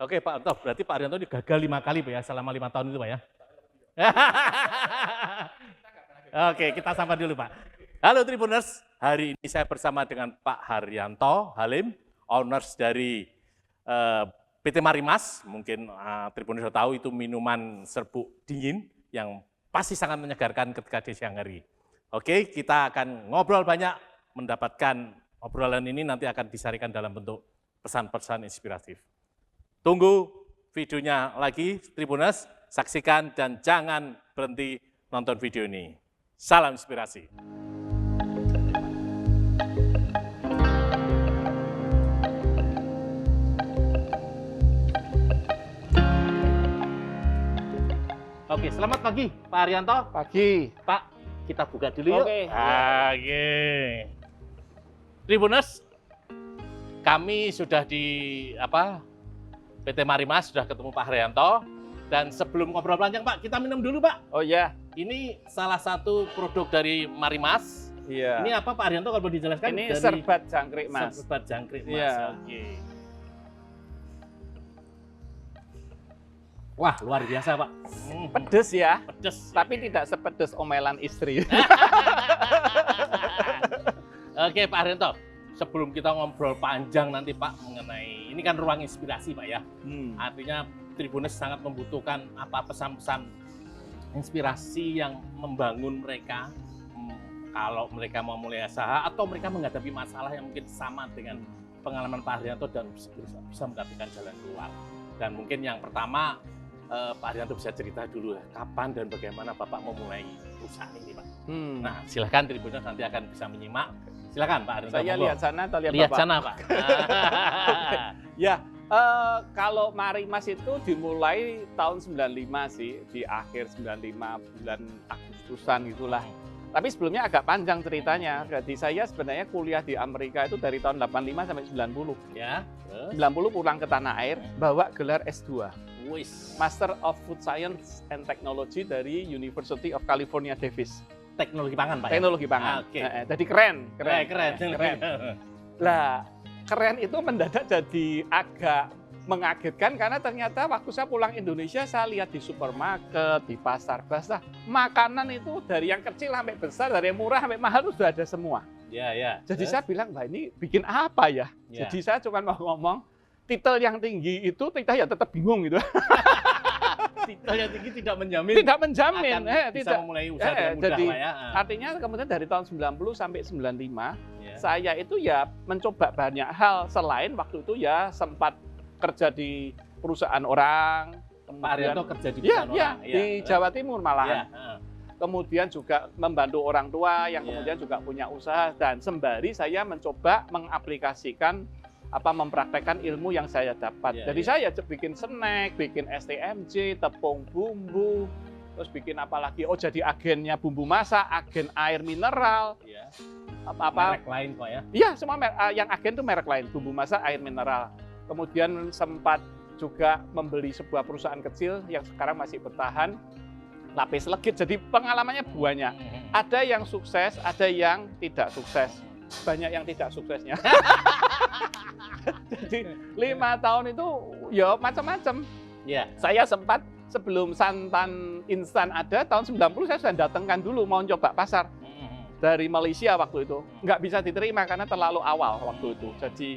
Oke Pak Haryanto, berarti Pak Haryanto ini gagal 5 kali Pak ya, selama 5 tahun itu Pak ya? Oke, kita sapa dulu Pak. Halo Tribuners, hari ini saya bersama dengan Pak Haryanto Halim, owners dari PT Marimas. Mungkin Tribuners sudah tahu itu minuman serbuk dingin yang pasti sangat menyegarkan ketika di siang hari. Oke, kita akan ngobrol banyak, mendapatkan obrolan ini nanti akan disarikan dalam bentuk pesan-pesan inspiratif. Tunggu videonya lagi, Tribuners, saksikan dan jangan berhenti nonton video ini. Salam inspirasi. Oke, selamat pagi Pak Haryanto. Pagi. Pak, kita buka dulu yuk. Oke. Tribuners, kami sudah di PT Marimas, sudah ketemu Pak Haryanto. Dan sebelum ngobrol panjang Pak, kita minum dulu Pak. Oh ya. Ini salah satu produk dari Marimas. Iya. Ini apa Pak Haryanto kalau boleh dijelaskan? Ini dari serbat jangkrik Mas. Serbat jangkrik Mas. Iya. Oke. Wah, luar biasa Pak. Pedes ya. Pedes. Tapi tidak sepedes omelan istri. Oke Pak Haryanto, sebelum kita ngobrol panjang nanti Pak mengenai, ini kan ruang inspirasi Pak ya. Artinya Tribuners sangat membutuhkan pesan-pesan inspirasi yang membangun mereka kalau mereka mau mulai usaha atau mereka menghadapi masalah yang mungkin sama dengan pengalaman Pak Haryanto dan bisa mendapatkan jalan keluar. Dan mungkin yang pertama Pak Haryanto bisa cerita dulu kapan dan bagaimana Bapak memulai perusahaan ini Pak. Nah silahkan Tribuners nanti akan bisa menyimak. Silakan Pak Haryanto. Saya lihat sana atau lihat Bapak? sana Pak. Ya, kalau Marimas itu dimulai tahun 95 sih, di akhir 95 bulan Agustusan gitulah. Tapi sebelumnya agak panjang ceritanya. Jadi saya sebenarnya kuliah di Amerika itu dari tahun 85 sampai 90. Ya. 90 pulang ke tanah air, bawa gelar S2. Wis. Master of Food Science and Technology dari University of California, Davis. Teknologi pangan Pak. Teknologi pangan. Oke. Jadi keren. Keren. Lah, keren itu mendadak jadi agak mengagetkan karena ternyata waktu saya pulang Indonesia saya lihat di supermarket, di pasar basah, makanan itu dari yang kecil sampai besar, dari yang murah sampai mahal itu sudah ada semua. Ya. Jadi saya bilang, "Wah, ini bikin apa ya?" Jadi saya cuma mau ngomong, titel yang tinggi itu kita ya tetap bingung gitu. Titel yang tinggi tidak menjamin. Tidak menjamin. Bisa memulai usaha dengan mudah jadi, Pak ya. Artinya kemudian dari tahun 90 sampai 95, saya itu ya mencoba banyak hal selain waktu itu ya sempat kerja di perusahaan orang. Pak Haryanto kerja di perusahaan orang. Di Jawa Timur malahan. Ya. Kemudian juga membantu orang tua yang kemudian juga punya usaha, dan sembari saya mencoba mengaplikasikan mempraktekkan ilmu yang saya dapat. Jadi saya bikin snack, bikin STMJ, tepung bumbu, terus bikin apa lagi? Oh, jadi agennya bumbu masak, agen air mineral. Merek lain Pak ya? Iya, semua yang agen itu merek lain, bumbu masak, air mineral. Kemudian sempat juga membeli sebuah perusahaan kecil yang sekarang masih bertahan, lapis legit. Jadi pengalamannya banyak. Ada yang sukses, ada yang tidak sukses. Banyak yang tidak suksesnya. Jadi 5 tahun itu ya macam-macam. Saya sempat sebelum santan instan ada, tahun 90 saya sudah datangkan dulu mau coba pasar. Dari Malaysia waktu itu. Nggak bisa diterima karena terlalu awal waktu itu. Jadi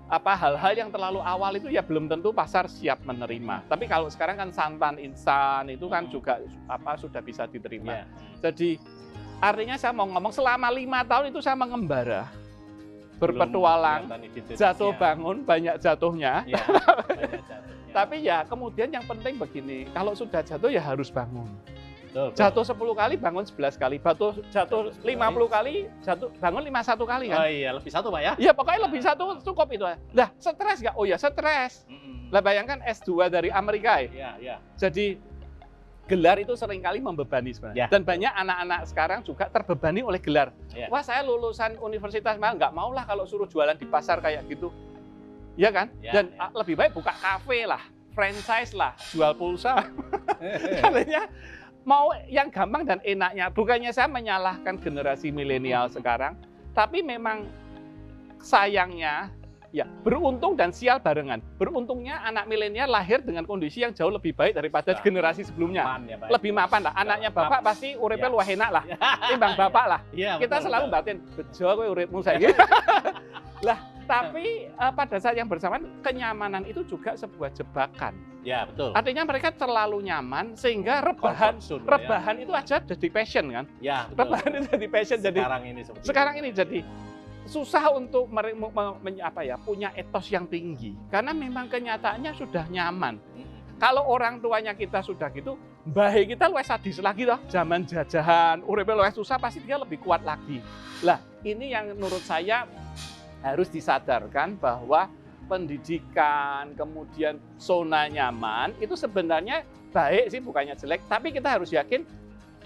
hal-hal yang terlalu awal itu ya belum tentu pasar siap menerima. Tapi kalau sekarang kan santan instan itu kan juga sudah bisa diterima. Jadi artinya saya mau ngomong selama 5 tahun itu saya mengembara, berpetualang, jatuh bangun, banyak jatuhnya. Tapi ya kemudian yang penting begini, kalau sudah jatuh ya harus bangun. Jatuh 10 kali, bangun 11 kali. Jatuh 50 kali, bangun 51 kali kan. Oh iya, lebih satu Pak ya? Iya, pokoknya lebih satu cukup itu. Lah, stres nggak? Oh ya, stres. Lah bayangkan S2 dari Amerika ya. Jadi gelar itu seringkali membebani sebenarnya. Dan banyak anak-anak sekarang juga terbebani oleh gelar. Wah, saya lulusan universitas, nggak mau lah kalau suruh jualan di pasar kayak gitu. Iya kan? Dan lebih baik buka kafe lah, franchise lah, jual pulsa. Artinya mau yang gampang dan enaknya. Bukannya saya menyalahkan generasi milenial sekarang, tapi memang sayangnya ya beruntung dan sial barengan. Beruntungnya anak milenial lahir dengan kondisi yang jauh lebih baik daripada generasi sebelumnya. Lebih mapan lah. Anaknya bapak pasti uripnya luwih enak lah. Timbang bapak lah. Kita selalu batin, bejo kowe uripmu saiki. Lah, tapi pada saat yang bersamaan kenyamanan itu juga sebuah jebakan. Ya, betul. Artinya mereka terlalu nyaman sehingga rebahan itu aja jadi passion kan? Ya, betul. Rebahan itu jadi passion. Sekarang ini jadi susah untuk punya etos yang tinggi karena memang kenyataannya sudah nyaman. Kalau orang tuanya kita sudah gitu, baik kita luwes sadis lagi toh. Zaman jajahan, uripnya luwes susah pasti dia lebih kuat lagi. Lah, ini yang menurut saya harus disadarkan bahwa pendidikan, kemudian zona nyaman, itu sebenarnya baik sih, bukannya jelek, tapi kita harus yakin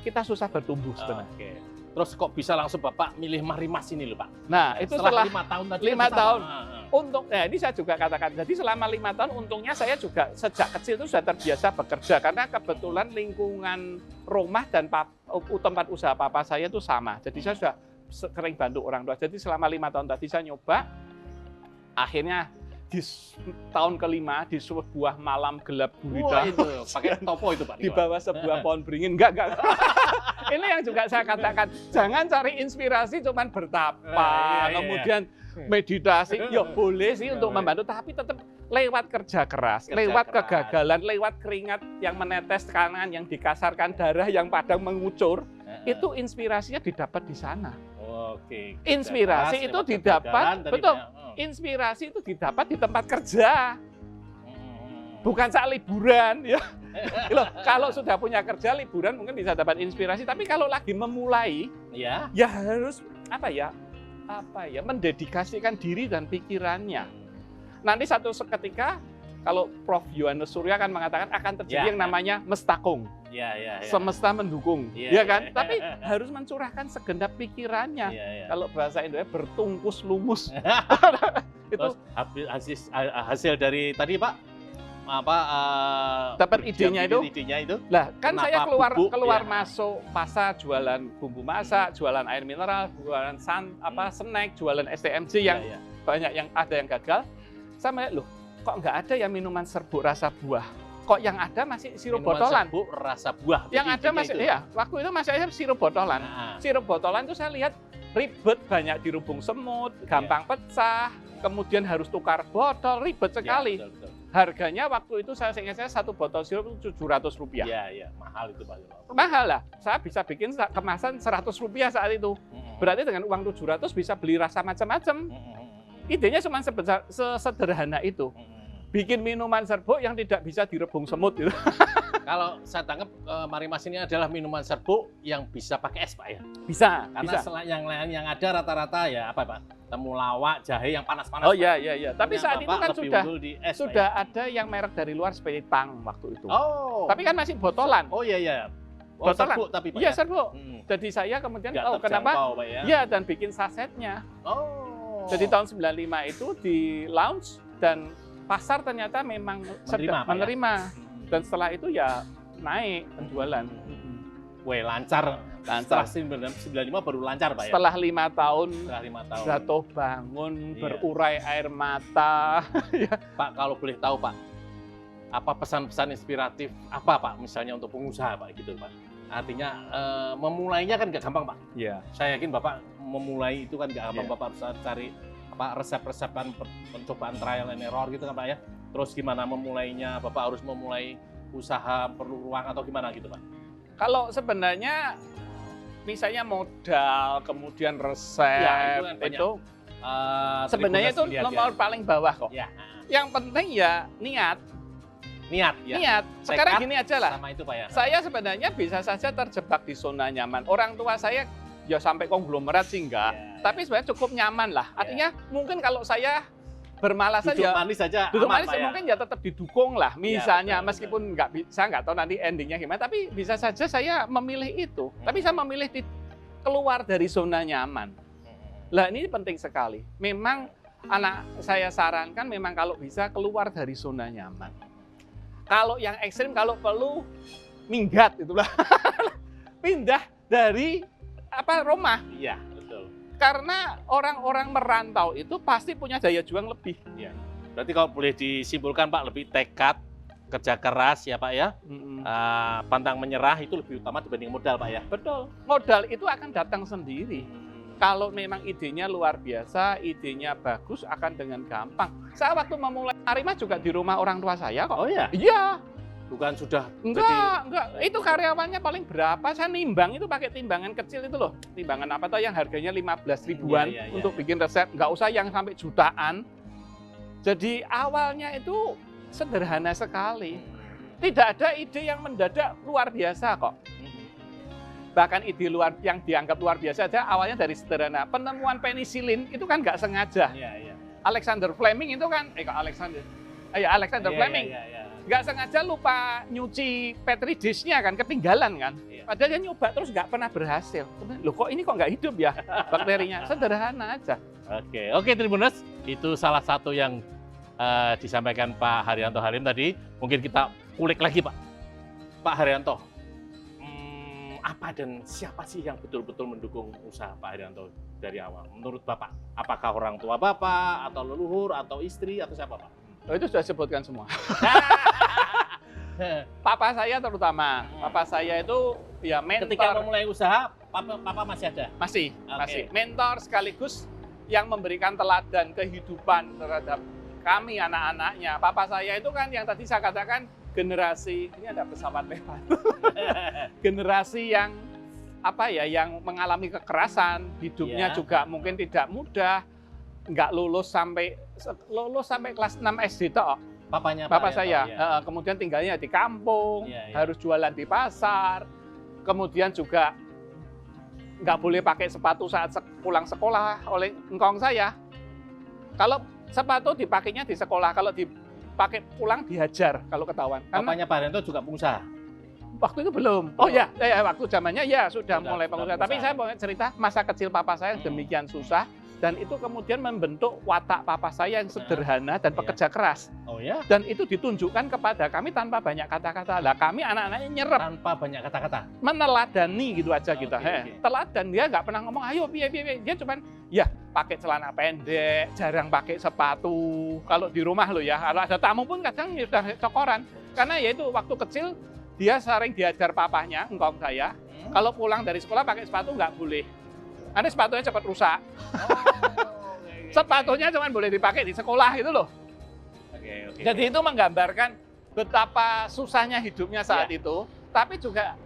kita susah bertumbuh sebenarnya. Oke. Terus kok bisa langsung Bapak milih Marimas ini loh Pak? Nah, itu setelah 5 tahun tadi. 5 tahun. Ini saya juga katakan, jadi selama 5 tahun untungnya saya juga sejak kecil itu sudah terbiasa bekerja, karena kebetulan lingkungan rumah dan tempat usaha papa saya itu sama. Jadi saya sudah sering bantu orang tua. Jadi selama 5 tahun tadi saya nyoba, akhirnya di tahun kelima di sebuah malam gelap gulita, itu pakai topo itu Pak, di bawah sebuah pohon beringin, enggak. Ini yang juga saya katakan, jangan cari inspirasi cuman bertapa, kemudian meditasi, ya boleh sih untuk membantu, tapi tetap lewat kerja keras, lewat kegagalan, lewat keringat yang menetes kanan, yang dikasarkan darah, yang padang mengucur, itu inspirasinya didapat di sana. Oke. Inspirasi itu didapat, betul. Inspirasi itu didapat di tempat kerja, bukan saat liburan ya. Loh, kalau sudah punya kerja liburan mungkin bisa dapat inspirasi, tapi kalau lagi memulai, ya harus mendedikasikan diri dan pikirannya. Nanti satu ketika, kalau Prof. Yohanes Surya kan mengatakan akan terjadi yang namanya mestakung. Semesta mendukung, kan? Tapi harus mencurahkan segenap pikirannya. Kalau bahasa Indonesia bertungkus lumus. Itu hasil dari tadi Pak, dapat idenya itu. Lah, kan saya keluar masuk pasar jualan bumbu masak, jualan air mineral, jualan snack, jualan STMJ yang banyak yang ada yang gagal. Sama loh, kok nggak ada yang minuman serbuk rasa buah? Kok yang ada masih sirup botolan? Serbuk rasa buah. Yang ada masih waktu itu masih ada sirup botolan. Sirup botolan itu saya lihat ribet, banyak dirubung semut, gampang pecah, kemudian harus tukar botol, ribet sekali. Betul. Harganya waktu itu saya ingat satu botol sirup itu Rp700. Iya, mahal itu Pak. Mahal lah. Saya bisa bikin kemasan Rp100 saat itu. Berarti dengan uang 700 bisa beli rasa macam-macam. Idenya cuma sesederhana itu. Bikin minuman serbuk yang tidak bisa direbung semut gitu. Kalau saya tangkap Marimas ini adalah minuman serbuk yang bisa pakai es Pak ya? Bisa. Karena yang lain yang ada rata-rata ya apa Pak? Temulawak, jahe yang panas-panas. Oh iya. Tapi saat itu kan sudah ya? ada yang merek dari luar seperti Tang waktu itu. Oh. Tapi kan masih botolan. Oh iya. Botolan. Serbuk tapi Pak. Iya, serbuk. Jadi saya kemudian kenapa? Pak, ya? Iya, dan bikin sasetnya. Oh. Jadi tahun 95 itu di launch dan pasar ternyata memang menerima. Dan setelah itu ya naik penjualan. Weh, lancar. Setelah 95 baru lancar Pak ya? Setelah 5 tahun. Jatuh bangun, berurai air mata. Pak, kalau boleh tahu Pak, apa pesan-pesan inspiratif apa Pak misalnya untuk pengusaha Pak gitu Pak? Artinya memulainya kan nggak gampang Pak. Iya. Saya yakin Bapak memulai itu kan nggak gampang. Bapak harus cari resep-resepan pencobaan trial and error gitu kan Pak ya. Terus gimana memulainya? Bapak harus memulai usaha perlu ruang atau gimana gitu Pak? Kalau sebenarnya misalnya modal, kemudian resep itu sebenarnya itu nomor paling bawah kok. Ya. Yang penting ya niat. Niat. Sekarang gini aja lah. Sama itu Pak ya. Saya sebenarnya bisa saja terjebak di zona nyaman. Orang tua saya ya sampai konglomerat sih enggak. Tapi sebenarnya cukup nyaman lah. Artinya mungkin kalau saya bermalas saja. Duduk manis saja. Duduk manis mungkin ya tetap didukung lah. Misalnya meskipun saya nggak tahu nanti endingnya gimana. Tapi bisa saja saya memilih itu. Tapi saya memilih keluar dari zona nyaman. Lah ini penting sekali. Memang anak saya sarankan memang kalau bisa keluar dari zona nyaman. Kalau yang ekstrim kalau perlu minggat itulah. Pindah dari rumah. Iya, betul. Karena orang-orang merantau itu pasti punya daya juang lebih. Ya. Berarti kalau boleh disimpulkan Pak, lebih tekad, kerja keras ya Pak ya, pantang menyerah itu lebih utama dibanding modal Pak ya. Betul, modal itu akan datang sendiri. Kalau memang idenya luar biasa, idenya bagus, akan dengan gampang. Saya waktu memulai Marimas juga di rumah orang tua saya kok. Oh ya? Iya. Bukan sudah Enggak. Itu karyawannya paling berapa? Saya nimbang itu pakai timbangan kecil itu loh. Timbangan apa tuh yang harganya 15 ribuan untuk bikin resep. Nggak usah yang sampai jutaan. Jadi awalnya itu sederhana sekali. Tidak ada ide yang mendadak luar biasa kok. Bahkan ide luar yang dianggap luar biasa aja awalnya dari sederhana. Penemuan penisilin itu kan nggak sengaja. Alexander Fleming itu kan, Alexander Fleming. Nggak sengaja lupa nyuci petri dish-nya kan, ketinggalan kan. Padahal dia nyoba terus nggak pernah berhasil. Loh kok ini kok nggak hidup ya bakterinya? Sederhana aja. Oke Tribuners, itu salah satu yang disampaikan Pak Haryanto Halim tadi. Mungkin kita kulik lagi Pak Haryanto. Apa dan siapa sih yang betul-betul mendukung usaha Pak Haryanto dari awal? Menurut Bapak, apakah orang tua Bapak, atau leluhur, atau istri, atau siapa Pak? Oh, itu sudah sebutkan semua. Papa saya terutama. Papa saya itu ya mentor. Ketika memulai usaha, Papa masih ada? Masih. Mentor sekaligus yang memberikan teladan kehidupan terhadap kami anak-anaknya. Papa saya itu kan yang tadi saya katakan generasi, ini ada pesawat lewat. Generasi yang yang mengalami kekerasan, hidupnya juga mungkin tidak mudah. Nggak lulus sampai kelas 6 SD toh. Bapak saya. Kemudian tinggalnya di kampung, harus jualan di pasar. Kemudian juga nggak boleh pakai sepatu saat pulang sekolah oleh engkong saya. Kalau sepatu dipakainya di sekolah, kalau dipakai pulang dihajar kalau ketahuan. Bapaknya Pak Haryanto juga pengusaha? Waktu itu belum. Oh ya, waktu zamannya sudah mulai pengusaha. Tapi saya mau cerita masa kecil papa saya demikian susah. Dan itu kemudian membentuk watak papa saya yang sederhana dan pekerja keras. Oh ya? Dan itu ditunjukkan kepada kami tanpa banyak kata-kata. Lah kami anak-anaknya nyerap. Tanpa banyak kata-kata? Meneladani gitu aja kita. Teladan, dia nggak pernah ngomong, ayo piye. Dia cuman, pakai celana pendek, jarang pakai sepatu. Kalau di rumah loh ya, kalau ada tamu pun kadang sudah cokoran. Karena ya itu waktu kecil, dia sering diajar papahnya, engkong saya. Kalau pulang dari sekolah pakai sepatu nggak boleh. Karena sepatunya cepat rusak. Sepatunya cuma boleh dipakai di sekolah gitu loh. Jadi itu menggambarkan betapa susahnya hidupnya saat itu. Tapi juga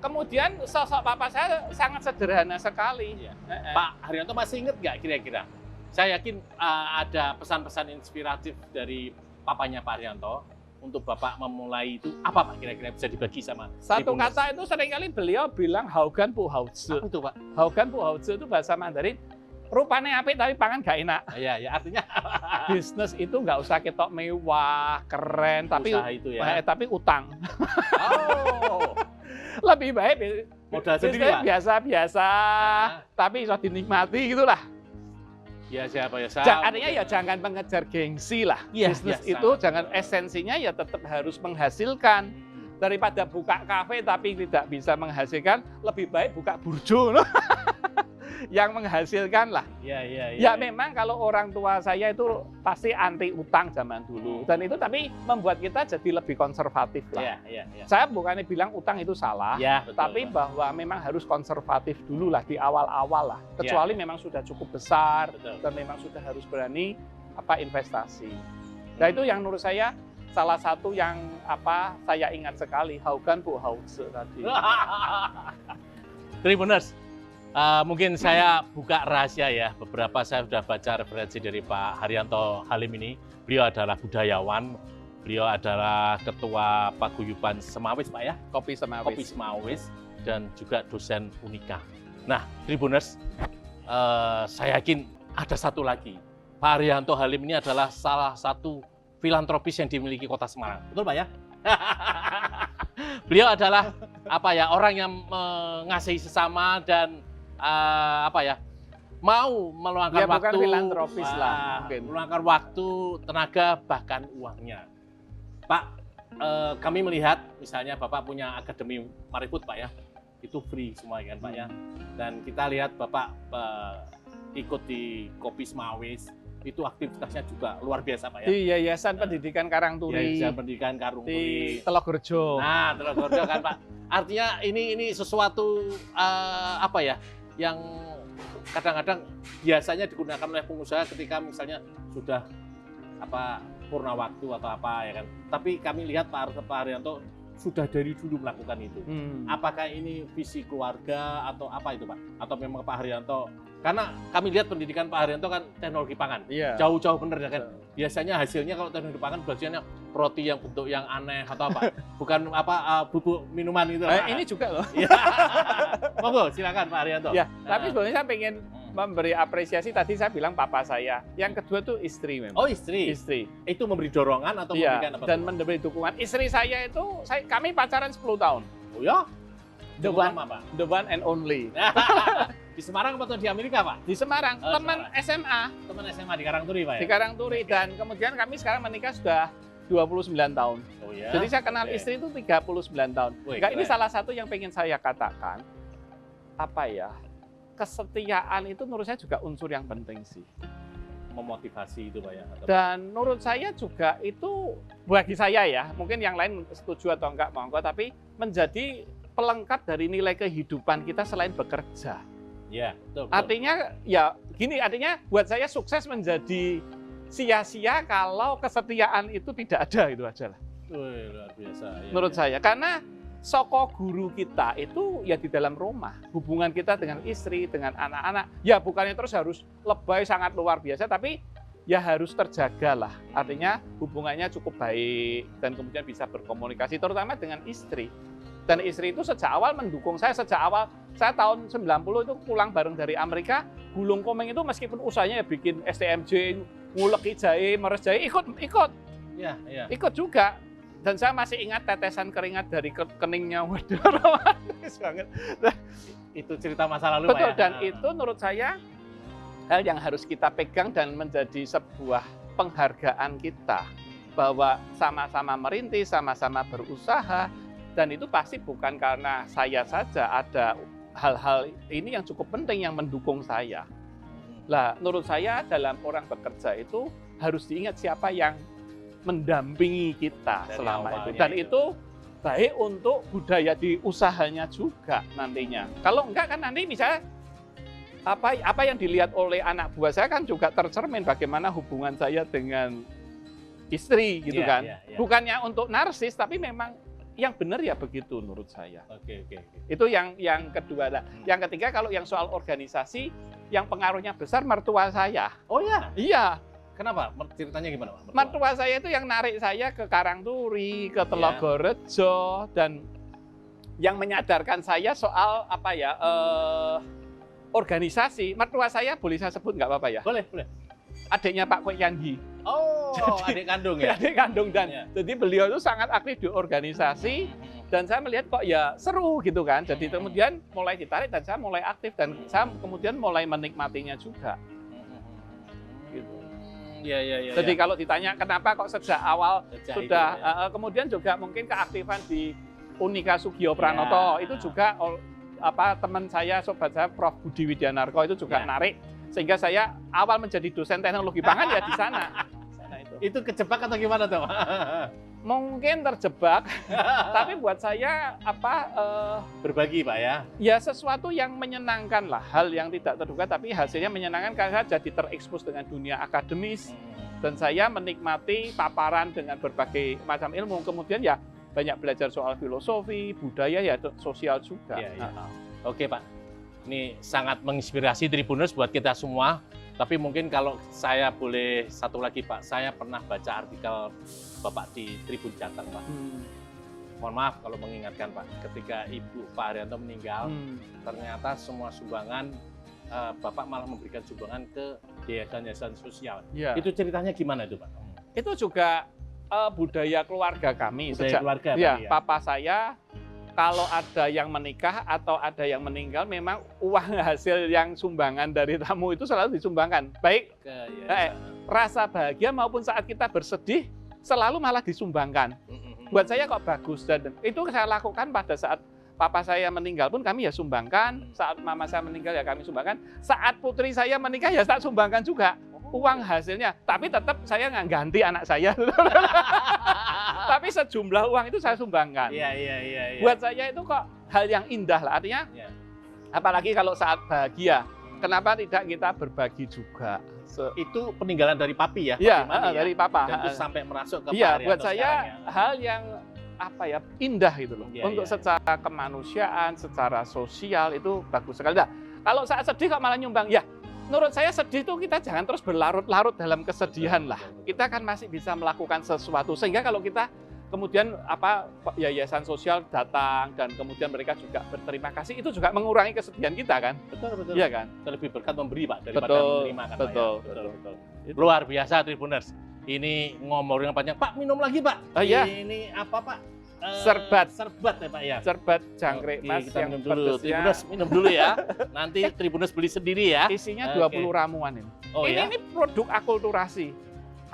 kemudian sosok papa saya sangat sederhana sekali. Pak Haryanto masih ingat nggak kira-kira? Saya yakin ada pesan-pesan inspiratif dari papanya Pak Haryanto. Untuk Bapak memulai itu apa Pak kira-kira bisa dibagi sama? Satu kata itu seringkali beliau bilang Haugan Bu Haozi. Apa itu Pak? Haugan Bu Haozi itu bahasa Mandarin. Rupanya apik tapi pangan gak enak. Iya, artinya bisnis itu nggak usah ketok mewah, keren, tapi itu tapi utang. Oh. Lebih baik modal sendiri Pak. Biasa-biasa, tapi bisa dinikmati gitulah. Ya siapa ya? Artinya ya jangan mengejar gengsi lah. Bisnis itu jangan esensinya ya tetap harus menghasilkan. Daripada buka kafe tapi tidak bisa menghasilkan, lebih baik buka burjo. Yang menghasilkan lah. Ya memang kalau orang tua saya itu pasti anti utang zaman dulu. Dan itu tapi membuat kita jadi lebih konservatif lah. Saya bukannya bilang utang itu salah, tapi bahwa memang harus konservatif dulu lah di awal-awal lah. Kecuali memang sudah cukup besar dan memang sudah harus berani investasi. Nah itu yang menurut saya salah satu yang saya ingat sekali, Haugan Bu Haozi tadi. Tribuners, mungkin saya buka rahasia ya, beberapa saya sudah baca referensi dari Pak Haryanto Halim ini. Beliau adalah budayawan, beliau adalah ketua paguyuban Semawis Pak ya? Kopi Semawis, dan juga dosen Unika. Nah Tribuners, saya yakin ada satu lagi. Pak Haryanto Halim ini adalah salah satu filantropis yang dimiliki Kota Semarang. Betul Pak ya? Beliau adalah orang yang mengasihi sesama dan mau meluangkan waktu, bukan filantropis lah, meluangkan waktu, tenaga, bahkan uangnya. Pak, kami melihat misalnya Bapak punya Akademi Mariput Pak ya, itu free semua kan Pak ya. Dan kita lihat Bapak ikut di Kopi Semawis, itu aktivitasnya juga luar biasa Pak ya. Di Yayasan Pendidikan Karangturi. Yayasan Pendidikan Karangturi. Di Telogrejo. Nah, Telogrejo kan Pak. Artinya ini sesuatu apa ya, yang kadang-kadang biasanya digunakan oleh pengusaha ketika misalnya sudah purna waktu atau apa ya kan. Tapi kami lihat Pak Haryanto sudah dari dulu melakukan itu. Apakah ini visi keluarga atau apa itu Pak? Atau memang Pak Haryanto, karena kami lihat pendidikan Pak Haryanto kan teknologi pangan, jauh-jauh bener ya kan. Biasanya hasilnya kalau teknologi pangan biasanya roti yang bentuk yang aneh atau apa, bukan bubuk minuman itu. Ini juga loh. Monggo silakan Pak Haryanto. Ya, tapi sebenarnya saya pengen memberi apresiasi. Tadi saya bilang papa saya. Yang kedua tuh istri memang. Oh istri. Istri. Itu memberi dorongan atau memberikan apa? Dan memberi dukungan. Istri saya itu, kami pacaran 10 tahun. Oh ya? The one and only. Di Semarang atau di Amerika Pak? Di Semarang. Teman SMA. Teman SMA di Karangturi Pak ya? Di Karangturi. Dan kemudian kami sekarang menikah sudah 29 tahun. Oh ya? Jadi saya kenal istri itu 39 tahun. Ini salah satu yang pengen saya katakan. Kesetiaan itu menurut saya juga unsur yang penting sih. Memotivasi itu Pak ya? Dan menurut saya juga itu, bagi saya ya, mungkin yang lain setuju atau enggak monggo, tapi menjadi pelengkap dari nilai kehidupan kita selain bekerja. Iya, betul. Artinya ya gini, artinya buat saya sukses menjadi sia-sia kalau kesetiaan itu tidak ada, itu aja lah. Luar biasa. Menurut saya, karena soko guru kita itu ya di dalam rumah. Hubungan kita dengan istri, dengan anak-anak, ya bukannya terus harus lebay sangat luar biasa, tapi ya harus terjaga lah. Artinya hubungannya cukup baik dan kemudian bisa berkomunikasi, terutama dengan istri. Dan istri itu sejak awal mendukung saya. Sejak awal, saya tahun 90 itu pulang bareng dari Amerika, gulung komeng itu meskipun usahanya ya bikin STMJ, nguleki jahe, meres jahe, ikut. Ya. Ikut juga. Dan saya masih ingat tetesan keringat dari keningnya, waduh romantis banget. Itu cerita masa lalu Betul, Pak ya? dan itu menurut saya hal yang harus kita pegang dan menjadi sebuah penghargaan kita. Bahwa sama-sama merintis, sama-sama berusaha, dan itu pasti bukan karena saya saja, ada hal-hal ini yang cukup penting yang mendukung saya. Lah, menurut saya dalam orang bekerja itu harus diingat siapa yang mendampingi kita dari selama itu. Dan itu baik untuk budaya di usahanya juga nantinya. Kalau enggak kan nanti misalnya apa yang dilihat oleh anak buah saya kan juga tercermin bagaimana hubungan saya dengan istri gitu kan. Bukannya untuk narsis, tapi memang yang benar ya begitu menurut saya. Oke. Itu yang kedua. Nah, yang ketiga kalau yang soal organisasi, yang pengaruhnya besar mertua saya. Oh ya? Iya. Kenapa? Ceritanya gimana Pak? Mertua saya itu yang narik saya ke Karangturi, ke Telogrejo, dan yang menyadarkan saya soal organisasi. Mertua saya boleh saya sebut nggak apa-apa ya? Boleh. Adiknya Pak Kwek Yanggi. Oh, adik kandung ya? Adik kandung, dan jadi beliau itu sangat aktif di organisasi, dan saya melihat kok ya seru gitu kan. Jadi kemudian mulai ditarik dan saya mulai aktif, dan saya kemudian mulai menikmatinya juga. Gitu. Iya. Jadi kalau ditanya kenapa kok sejak awal sudah, kemudian juga mungkin keaktifan di Unika Sugio Pranoto, itu juga teman saya, sobat saya Prof. Budi Widyanarko itu juga narik, sehingga saya awal menjadi dosen teknologi pangan ya di sana. Itu kejebak atau gimana tuh? Mungkin terjebak, tapi buat saya berbagi Pak ya? Ya sesuatu yang menyenangkan lah, hal yang tidak terduga tapi hasilnya menyenangkan karena saya jadi terekspos dengan dunia akademis, dan saya menikmati paparan dengan berbagai macam ilmu, kemudian ya banyak belajar soal filosofi, budaya, ya sosial juga. Oke Pak, ini sangat menginspirasi Tribuners buat kita semua. Tapi mungkin kalau saya boleh satu lagi Pak, saya pernah baca artikel Bapak di Tribun Jateng Pak. Mohon maaf kalau mengingatkan Pak, ketika Ibu Pak Haryanto meninggal, ternyata semua sumbangan Bapak malah memberikan sumbangan ke yayasan-yayasan sosial. Itu ceritanya gimana itu Pak? Itu juga budaya keluarga kami. Keluarga, ya, Papa saya kalau ada yang menikah atau ada yang meninggal, memang uang hasil yang sumbangan dari tamu itu selalu disumbangkan. Baik rasa bahagia maupun saat kita bersedih, selalu malah disumbangkan. Buat saya kok bagus, dan itu saya lakukan pada saat papa saya meninggal pun kami ya sumbangkan, saat mama saya meninggal ya kami sumbangkan, saat putri saya menikah ya tak sumbangkan juga uang hasilnya, tapi tetap saya nggak ganti anak saya. Tapi sejumlah uang itu saya sumbangkan. Iya. Buat saya itu kok hal yang indah lah, artinya apalagi kalau saat bahagia, kenapa tidak kita berbagi juga? Itu peninggalan dari papi ya? Iya, dari papa. Dan itu sampai merasuk ke Pak Iya, Haryanto buat saya hal yang indah gitu loh. Untuk secara kemanusiaan, secara sosial itu bagus sekali. Nah, kalau saat sedih kok malah nyumbang, ya menurut saya sedih itu kita jangan terus berlarut-larut dalam kesedihan lah. Kita kan masih bisa melakukan sesuatu, sehingga kalau kita kemudian yayasan sosial datang dan kemudian mereka juga berterima kasih, itu juga mengurangi kesedihan kita kan. Betul. Iya kan? Lebih berkat memberi Pak daripada menerima kan. Betul. Luar biasa Tribuners. Ini ngomongnya panjang. Pak, minum lagi Pak. Oh iya. Ini apa Pak? Serbat ya Pak ya. Serbat jangkrik Mas kita yang minum dulu. pedesnya. Tribuners minum dulu ya. Nanti Tribuners beli sendiri ya. Isinya 20 ramuan ini. Oh, ini produk akulturasi.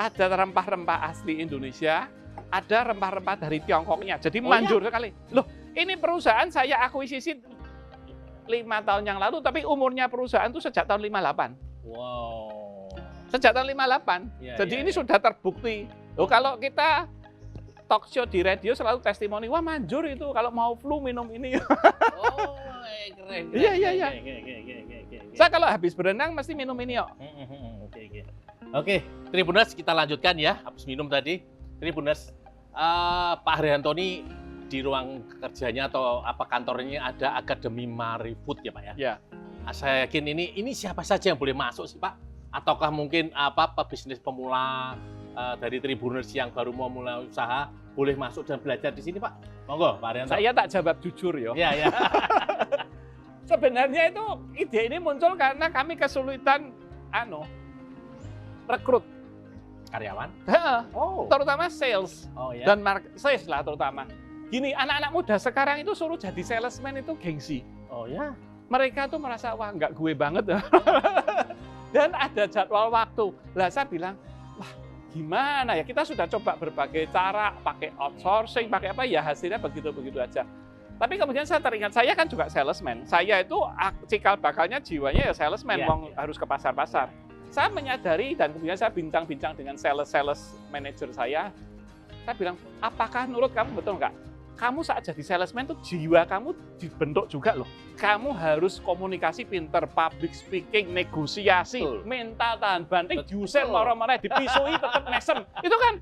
Ada rempah-rempah asli Indonesia, ada rempah-rempah dari Tiongkoknya. Jadi manjur sekali. Loh, ini perusahaan saya akuisisi 5 tahun yang lalu, tapi umurnya perusahaan itu sejak tahun 58. Wow. Sejak tahun 58. Jadi ini sudah terbukti. Loh, kalau kita talk show di radio selalu testimoni, wah manjur itu kalau mau flu minum ini. Oh, keren. Iya. Saya kalau habis berenang mesti minum ini kok. Oke, Tribuners kita lanjutkan ya. Habis minum tadi, Tribuners, Pak Haryanto ini di ruang kerjanya atau kantornya ada Akademi Marifood ya Pak ya? Ya. Saya yakin ini siapa saja yang boleh masuk sih Pak? Ataukah mungkin bisnis pemula dari Tribuners yang baru mau mulai usaha boleh masuk dan belajar di sini Pak? Monggo Pak Haryanto. Saya tak jawab jujur ya. Iya. Sebenarnya itu ide ini muncul karena kami kesulitan rekrut karyawan. Terutama sales. Dan sales lah terutama. Gini, anak-anak muda sekarang itu suruh jadi salesman itu gengsi. Oh ya. Mereka tuh merasa wah nggak gue banget. Dan ada jadwal waktu. Lah saya bilang, wah gimana ya, kita sudah coba berbagai cara, pakai outsourcing, pakai apa ya, hasilnya begitu-begitu aja. Tapi kemudian saya teringat, saya kan juga salesman. Saya itu cikal bakalnya jiwanya ya salesman, harus ke pasar-pasar. Saya menyadari dan kemudian saya bincang-bincang dengan sales manager saya bilang, apakah menurut kamu betul nggak? Kamu saat jadi salesman tuh jiwa kamu dibentuk juga loh. Kamu harus komunikasi pinter, public speaking, negosiasi, mental tahan banting, diusir marah-marah, dipisui tetap mesem. Itu kan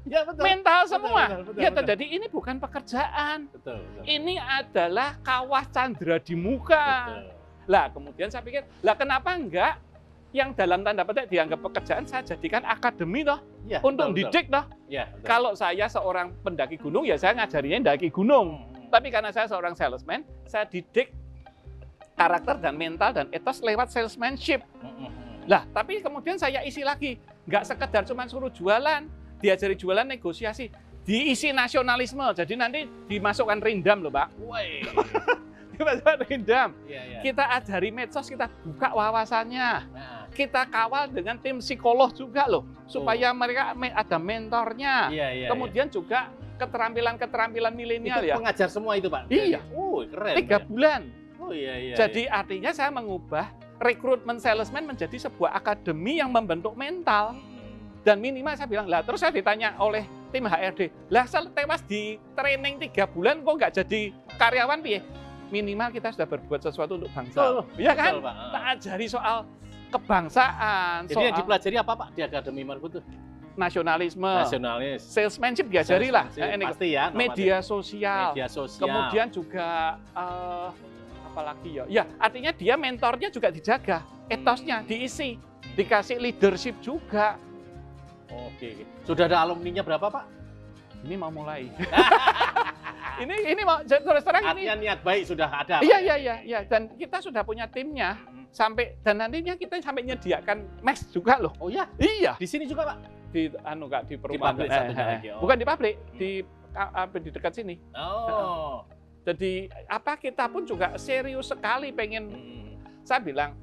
mental semua. Betul. Jadi ini bukan pekerjaan. Betul. Ini adalah kawah candra di muka. Lah kemudian saya pikir, lah kenapa enggak yang dalam tanda petik dianggap pekerjaan saya jadikan akademi toh, untuk didik toh. Kalau saya seorang pendaki gunung ya saya ngajarinya daki gunung. Tapi karena saya seorang salesman, saya didik karakter dan mental dan etos lewat salesmanship. Lah, tapi kemudian saya isi lagi, nggak sekedar cuma suruh jualan, diajari jualan, negosiasi, diisi nasionalisme. Jadi nanti dimasukkan rindam loh, Pak. Dimasukkan rindam. Kita ajari medsos, kita buka wawasannya. Kita kawal dengan tim psikolog juga loh, supaya mereka ada mentornya. Kemudian juga keterampilan milenial ya. Pengajar semua itu Pak? Iya. Keren. 3 bulan. Jadi iya. artinya saya mengubah rekrutmen salesman menjadi sebuah akademi yang membentuk mental. Dan minimal saya bilang, lah terus saya ditanya oleh tim HRD, lah tewas di training 3 bulan kok nggak jadi karyawan piye? Minimal kita sudah berbuat sesuatu untuk bangsa. Iya kan? Kita ajari soal kebangsaan. Jadi yang dipelajari apa Pak di Akademi Marifood itu? Nasionalisme, salesmanship diajari lah, pasti ya, media sosial, kemudian juga apalagi ya, artinya dia mentornya juga dijaga, etosnya diisi, dikasih leadership juga. Oke, sudah ada alumninya berapa Pak? Ini mau mulai. ini mau terus terang ini. Niat baik sudah ada. Iya, dan kita sudah punya timnya. Dan nantinya kita sampai menyediakan mes juga loh. Oh ya? Iya. Di sini juga Pak? Di perumahan. Di pabrik bukan di pabrik, di dekat sini. Jadi kita pun juga serius sekali pengen. Saya bilang,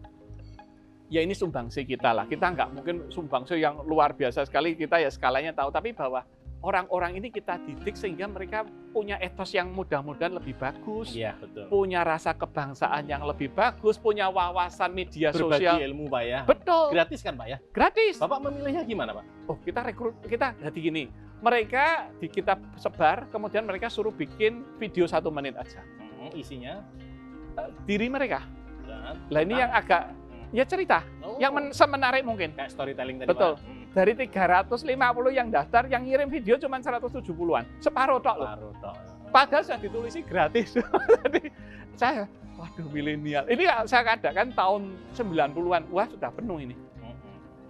ya ini sumbangsi kita lah. Kita nggak mungkin sumbangsi yang luar biasa sekali. Kita ya skalanya tahu, tapi bahwa orang-orang ini kita didik sehingga mereka punya etos yang mudah-mudahan lebih bagus, Iya, betul. punya rasa kebangsaan yang lebih bagus, punya wawasan media Berbagi sosial. ilmu, Pak ya. Betul. Gratis kan, Pak ya? Gratis. Bapak memilihnya gimana, Pak? Oh, kita rekrut, kita jadi gini. Mereka kita sebar, kemudian mereka suruh bikin video 1 menit aja. Isinya? Diri mereka. Lah ini yang agak ya cerita, yang semenarik mungkin. Kayak storytelling tadi, Betul. Pak. Dari 350 yang daftar, yang ngirim video cuma 170-an. Separuh tok loh. Separuh tok. Padahal sudah ditulisi gratis. Jadi saya, waduh milenial. Ini saya katakan tahun 90-an, wah sudah penuh ini.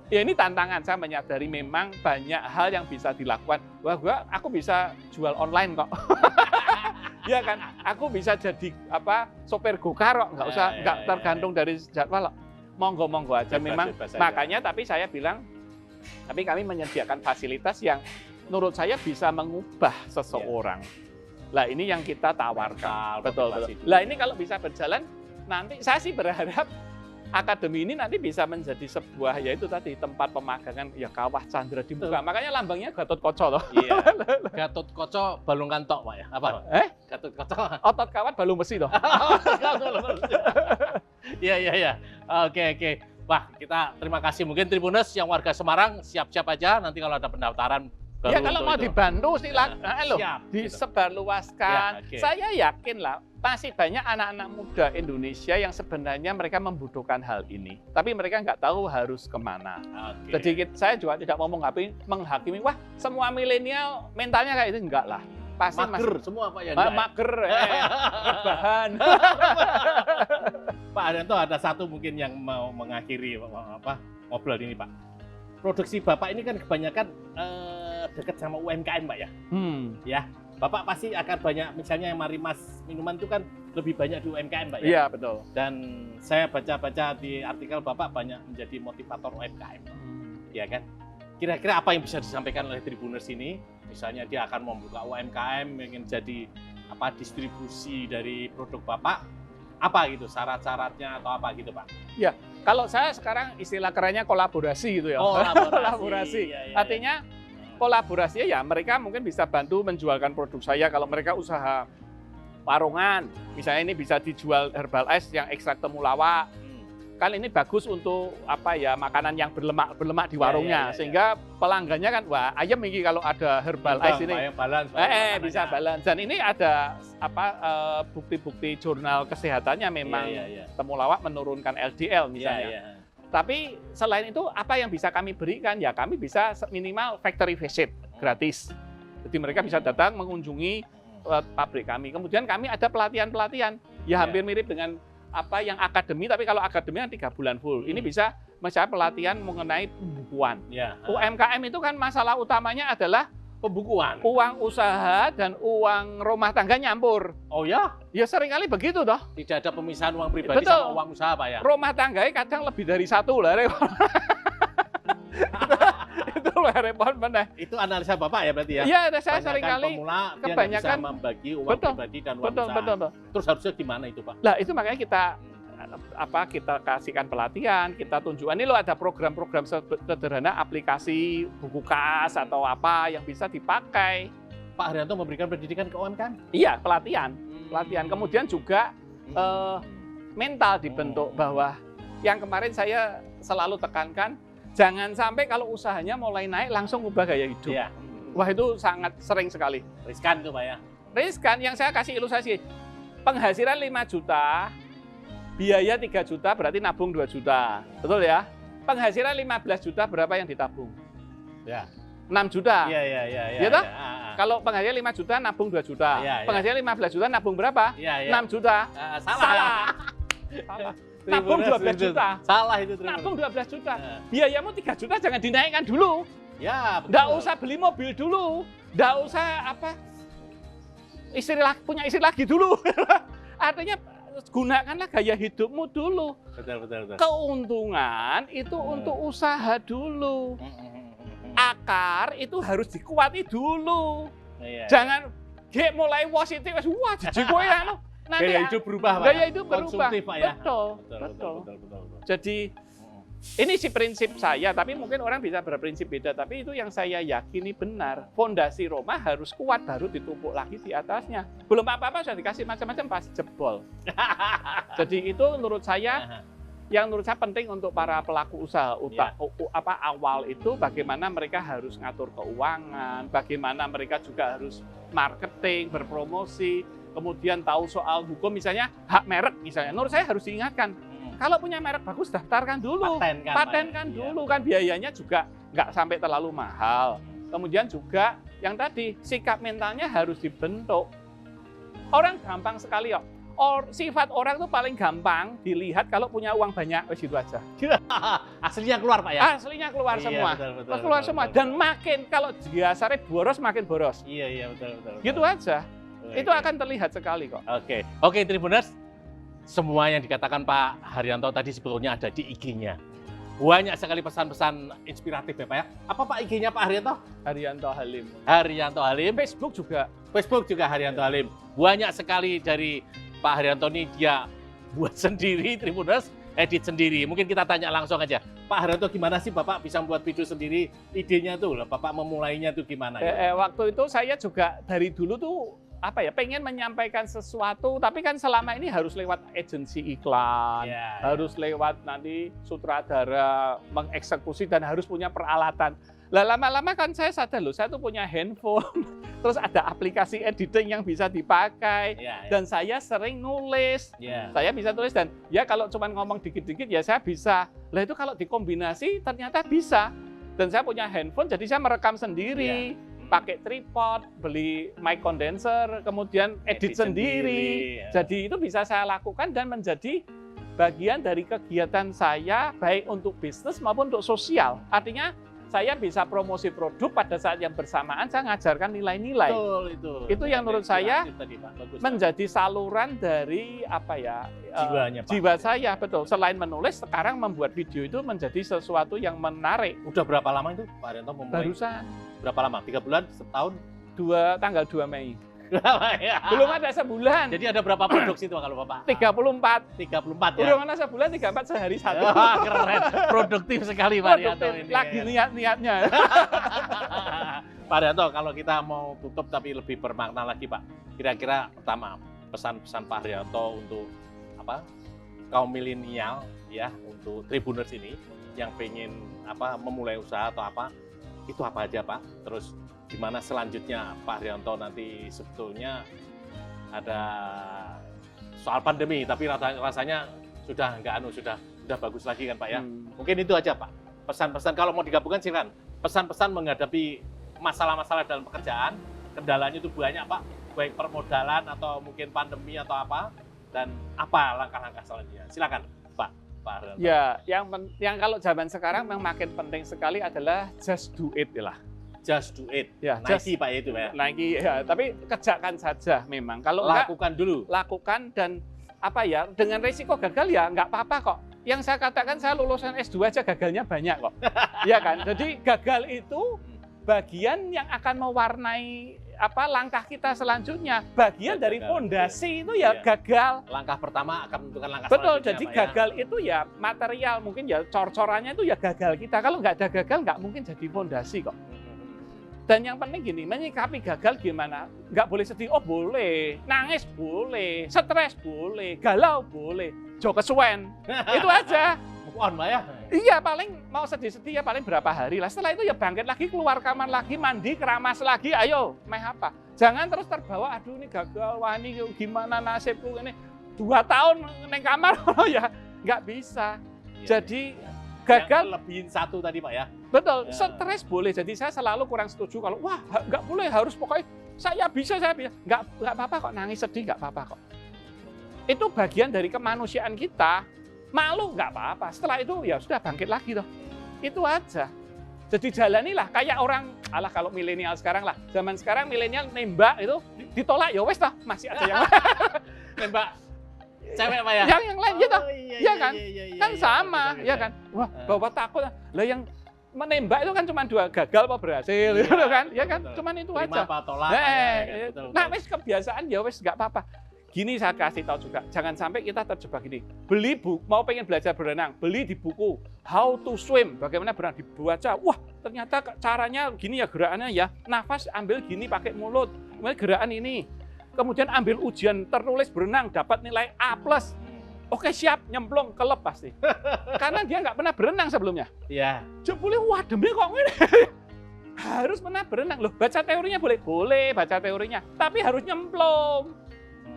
Ya ini tantangan, saya menyadari memang banyak hal yang bisa dilakukan. Wah, aku bisa jual online kok. Ya kan, aku bisa jadi sopir gokar kok, nggak tergantung dari jadwal. Monggo aja memang. Makanya tapi saya bilang, tapi kami menyediakan fasilitas yang menurut saya bisa mengubah seseorang. Lah ini yang kita tawarkan. Betul. Lah ini kalau bisa berjalan, nanti saya sih berharap akademi ini nanti bisa menjadi sebuah, yaitu tadi tempat pemagangan ya kawah Candra di muka. Makanya lambangnya Gatot Kaca loh. Iya. Gatot Kaca balung kantok, Pak ya. Apa? Gatot Kaca. Otot kawat balung besi loh. Iya. Oke. Wah, kita terima kasih. Mungkin Tribuners yang warga Semarang siap-siap aja nanti kalau ada pendaftaran. Ya kalau mau dibantu silakan, Ya, disebarluaskan. okay. Saya yakin lah masih banyak anak-anak muda Indonesia yang sebenarnya mereka membutuhkan hal ini, tapi mereka nggak tahu harus kemana. Okay. Jadi saya juga tidak mau menghakimi, wah semua milenial mentalnya kayak itu, enggak lah. Pasti mager semua, Pak ya. Mager, rebahan. Pak Haryanto, ada satu mungkin yang mau mengakhiri ngobrol ini, Pak. Produksi Bapak ini kan kebanyakan dekat sama UMKM, Pak ya. Ya, Bapak pasti akan banyak, misalnya yang Marimas minuman itu kan lebih banyak di UMKM, Pak ya. Iya, betul. Dan saya baca-baca di artikel Bapak banyak menjadi motivator UMKM. Ya kan? Kira-kira apa yang bisa disampaikan oleh Tribuners ini? Misalnya dia akan membuka UMKM, ingin jadi distribusi dari produk Bapak, apa gitu syarat-syaratnya atau apa gitu, Pak? Ya, kalau saya sekarang istilah kerennya kolaborasi gitu ya. Kolaborasi. Ya. Artinya kolaborasi ya mereka mungkin bisa bantu menjualkan produk saya kalau mereka usaha warungan. Misalnya ini bisa dijual herbal ice yang ekstrak temulawak. Kan ini bagus untuk makanan yang berlemak di warungnya, sehingga pelanggannya kan wah ayam ini kalau ada herbal ice ini bisa balance. Dan ini ada bukti-bukti jurnal kesehatannya memang temulawak menurunkan LDL misalnya. Tapi selain itu apa yang bisa kami berikan, ya kami bisa minimal factory visit gratis. Jadi mereka bisa datang mengunjungi pabrik kami. Kemudian kami ada pelatihan-pelatihan ya hampir mirip dengan yang akademi, tapi kalau akademi kan 3 bulan full. Ini bisa misalnya pelatihan mengenai pembukuan. UMKM itu kan masalah utamanya adalah pembukuan. Uang usaha dan uang rumah tangga nyampur. Oh ya? Ya seringkali begitu toh. Tidak ada pemisahan uang pribadi sama uang usaha, Pak ya? Rumah tangganya kadang lebih dari 1 lah. Itu repot benar. Itu analisa Bapak ya berarti ya? Iya, saya seringkali kebanyakan membagi uang pribadi dan uang usaha. Betul. Terus harusnya gimana itu, Pak? Lah itu makanya kita kita kasihkan pelatihan, kita tunjukkan ini loh ada program-program sederhana, aplikasi buku kas atau apa yang bisa dipakai. Pak Haryanto memberikan pendidikan ke UMKM? Iya, pelatihan. Kemudian juga mental dibentuk bahwa yang kemarin saya selalu tekankan, jangan sampai kalau usahanya mulai naik langsung ubah gaya hidup. Iya. Wah itu sangat sering sekali. Riskan tuh, Pak ya? Riskan, yang saya kasih ilustrasi, penghasilan 5 juta, biaya 3 juta berarti nabung 2 juta. Betul ya? Penghasilan 15 juta berapa yang ditabung? Ya. 6 juta. Iya. Ya toh? Kalau penghasilan 5 juta nabung 2 juta. Penghasilan 15 juta nabung berapa? 6 juta. Salah. Nabung 12 juta. Salah itu. Nabung 12 juta. Biayamu 3 juta jangan dinaikkan dulu. Ya, betul. Nggak usah beli mobil dulu. Nggak usah punya istri lagi dulu. Artinya gunakanlah gaya hidupmu dulu. Betul. Keuntungan itu untuk usaha dulu. Akar itu harus dikuati dulu. Jangan mulai positif, wah jijik gue ya. Nanti gaya hidup berubah, Pak. Gaya hidup berubah. Konsumtif, Pak ya. Betul. Jadi Ini sih prinsip saya, tapi mungkin orang bisa berprinsip beda. Tapi itu yang saya yakini benar. Fondasi rumah harus kuat, baru ditumpuk lagi di atasnya. Belum apa-apa sudah dikasih macam-macam, pas jebol. Jadi itu menurut saya, yang menurut saya penting untuk para pelaku usaha awal itu bagaimana mereka harus ngatur keuangan, bagaimana mereka juga harus marketing, berpromosi, kemudian tahu soal hukum, misalnya hak merek misalnya. Menurut saya harus diingatkan. Kalau punya merek bagus, daftarkan dulu, patenkan dulu, kan biayanya juga nggak sampai terlalu mahal. Kemudian juga yang tadi, sikap mentalnya harus dibentuk. Orang gampang sekali kok. Sifat orang tuh paling gampang dilihat kalau punya uang banyak, wes itu aja. Aslinya keluar Pak ya? Aslinya keluar semua. Betul, keluar semua. Dan makin kalau dasarnya boros, makin boros. Iya, betul. Gitu aja. Itu akan terlihat sekali kok. Oke, Tribuners. Semua yang dikatakan Pak Haryanto tadi sebetulnya ada di IG-nya. Banyak sekali pesan-pesan inspiratif ya Pak ya. Apa Pak IG-nya Pak Haryanto? Haryanto Halim. Haryanto Halim. Facebook juga Haryanto Halim. Banyak sekali dari Pak Haryanto ini dia buat sendiri, Tribuners, edit sendiri. Mungkin kita tanya langsung aja. Pak Haryanto, gimana sih Bapak bisa membuat video sendiri? Idenya tuh, Bapak memulainya tuh gimana? Waktu itu saya juga dari dulu tuh pengen menyampaikan sesuatu, tapi kan selama ini harus lewat agensi iklan, harus lewat nanti sutradara mengeksekusi dan harus punya peralatan. Lah lama-lama kan saya sadar saya tuh punya handphone, terus ada aplikasi editing yang bisa dipakai, dan saya sering nulis, saya bisa tulis dan ya kalau cuma ngomong dikit-dikit ya saya bisa. Lah itu kalau dikombinasi ternyata bisa, dan saya punya handphone jadi saya merekam sendiri. Pakai tripod, beli mic condenser, kemudian edit sendiri. Jadi itu bisa saya lakukan dan menjadi bagian dari kegiatan saya baik untuk bisnis maupun untuk sosial. Artinya saya bisa promosi produk pada saat yang bersamaan saya ngajarkan nilai-nilai. Itu yang menurut saya menjadi saluran dari jiwa saya, betul. Selain menulis, sekarang membuat video itu menjadi sesuatu yang menarik. Udah berapa lama itu Pak Haryanto memulai? Barusan. Berapa lama? 3 bulan? Setahun? Tanggal 2 Mei. Belum ada sebulan. Jadi ada berapa produksi itu kalau Bapak? 34 ya? Belum ada sebulan, 34 sehari satu. Keren, produktif sekali Pak Haryanto ini. Lagi niat-niatnya. Pak Haryanto, kalau kita mau tutup tapi lebih bermakna lagi Pak. Kira-kira pertama, pesan-pesan Pak Haryanto untuk kaum milenial ya, untuk Tribuners ini yang pengen memulai usaha atau itu apa aja Pak? Terus gimana selanjutnya Pak Haryanto nanti sebetulnya ada soal pandemi, tapi rasanya sudah sudah bagus lagi kan Pak ya? Mungkin itu aja Pak. Pesan-pesan kalau mau digabungkan silakan. Pesan-pesan menghadapi masalah-masalah dalam pekerjaan, kendalanya itu banyak Pak, baik permodalan atau mungkin pandemi atau dan apa langkah-langkah selanjutnya. Silakan Pak Haryanto. Ya, yang kalau zaman sekarang yang makin penting sekali adalah just do it lah. Just do it. Ya, Nike Pak itu ya. Nike ya, tapi kerjakan saja memang. Kalau lakukan dulu. Lakukan dan dengan resiko gagal ya nggak apa-apa kok. Yang saya katakan saya lulusan S2 aja gagalnya banyak kok. Ya kan? Jadi gagal itu bagian yang akan mewarnai langkah kita selanjutnya. Bagian dari fondasi itu ya gagal. Langkah pertama akan menentukan langkah betul, selanjutnya. Jadi gagal itu ya material, mungkin ya cor-corannya itu ya gagal kita. Kalau nggak ada gagal nggak mungkin jadi fondasi kok. Dan yang penting gini, menyikapi gagal gimana? Nggak boleh sedih, boleh. Nangis boleh, stres boleh, galau boleh. Jo kesuwen, itu aja. Move on Pak ya? Iya, paling mau sedih-sedih ya paling berapa hari lah. Setelah itu ya bangkit lagi, keluar kamar lagi, mandi, keramas lagi, ayo, apa. Jangan terus terbawa, aduh ini gagal, wah ini gimana nasibku ini. 2 tahun neng kamar, ya nggak bisa. Jadi gagal lebihin 1 tadi Pak ya? Betul, stres boleh. Jadi saya selalu kurang setuju kalau wah nggak boleh, harus pokoknya saya bisa. Nggak apa-apa kok, nangis sedih nggak apa-apa kok. Itu bagian dari kemanusiaan kita. Malu nggak apa-apa. Setelah itu ya sudah bangkit lagi toh. Itu aja. Jadi jalanilah kayak orang kalau milenial sekarang lah. Zaman sekarang milenial nembak itu ditolak ya wes toh, masih ada yang nembak cewek Pak ya? Yang lain gitu. Iya kan? Kan sama, ya kan? Wah, bawa takut. Lah yang menembak itu kan cuma 2, gagal apa berhasil, gitu kan? Ya kan? Cuman itu aja. Apa tolak. Nah, wes kebiasaan ya wes nggak apa-apa. Gini saya kasih tahu juga, jangan sampai kita terjebak gini. Beli buku, mau pengen belajar berenang, beli di buku How to Swim, bagaimana berenang, dibaca. Wah, ternyata caranya gini ya, gerakannya ya. Nafas ambil gini pakai mulut, kemudian gerakan ini. Kemudian ambil ujian tertulis berenang, dapat nilai A+. Oke, siap, nyemplung, kelep pasti. Karena dia nggak pernah berenang sebelumnya. Iya. Jebule, wah demi kok ini. Harus pernah berenang. Loh, baca teorinya boleh? Boleh baca teorinya. Tapi harus nyemplung.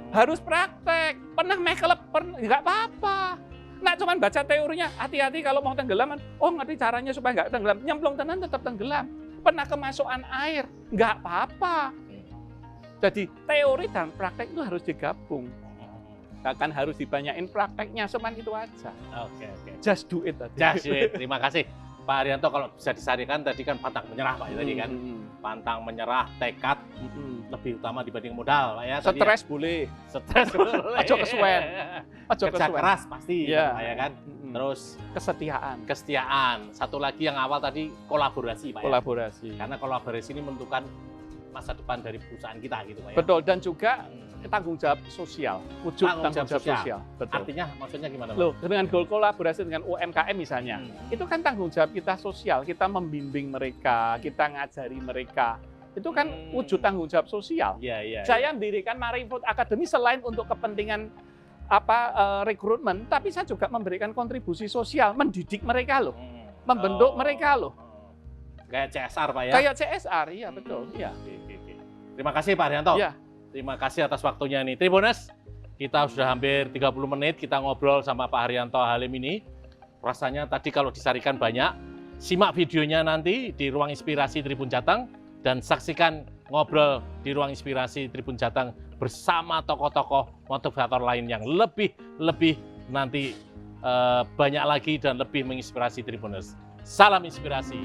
Harus praktek, pernah kelep, nggak apa-apa. Nah, cuman baca teorinya, hati-hati kalau mau tenggelaman. Oh, ngerti caranya supaya nggak tenggelam. Nyemplung tenan tetap tenggelam. Pernah kemasukan air, nggak apa-apa. Jadi teori dan praktek itu harus digabung. Bahkan harus dibanyakin prakteknya, cuman itu aja. Oke. Just do it tadi. Just do it. Terima kasih. Pak Haryanto, kalau bisa disarikan tadi kan pantang menyerah Pak, tadi kan. Pantang menyerah, tekad lebih utama dibanding modal Pak ya. Stres boleh. Stres boleh. Ojo kesuwen. Kerja keras pasti ya kan. Terus kesetiaan. Satu lagi yang awal tadi kolaborasi Pak ya. Kolaborasi. Karena kolaborasi ini menentukan masa depan dari perusahaan kita gitu Pak ya. Betul, dan juga tanggung jawab sosial, wujud tanggung jawab sosial. Betul. Artinya maksudnya gimana Pak? Loh, dengan kolaborasi dengan UMKM misalnya, itu kan tanggung jawab kita sosial, kita membimbing mereka, kita ngajari mereka. Itu kan wujud tanggung jawab sosial. Iya. Saya mendirikan Marineford Academy selain untuk kepentingan rekrutmen, tapi saya juga memberikan kontribusi sosial, mendidik mereka loh, membentuk mereka loh. Kayak CSR Pak ya? Kayak CSR, iya betul. Iya. Terima kasih Pak Haryanto. Iya. Terima kasih atas waktunya nih. Tribuners, kita sudah hampir 30 menit kita ngobrol sama Pak Haryanto Halim ini. Rasanya tadi kalau disarikan banyak. Simak videonya nanti di Ruang Inspirasi Tribun Jateng dan saksikan ngobrol di Ruang Inspirasi Tribun Jateng bersama tokoh-tokoh motivator lain yang lebih nanti banyak lagi dan lebih menginspirasi Tribuners. Salam inspirasi.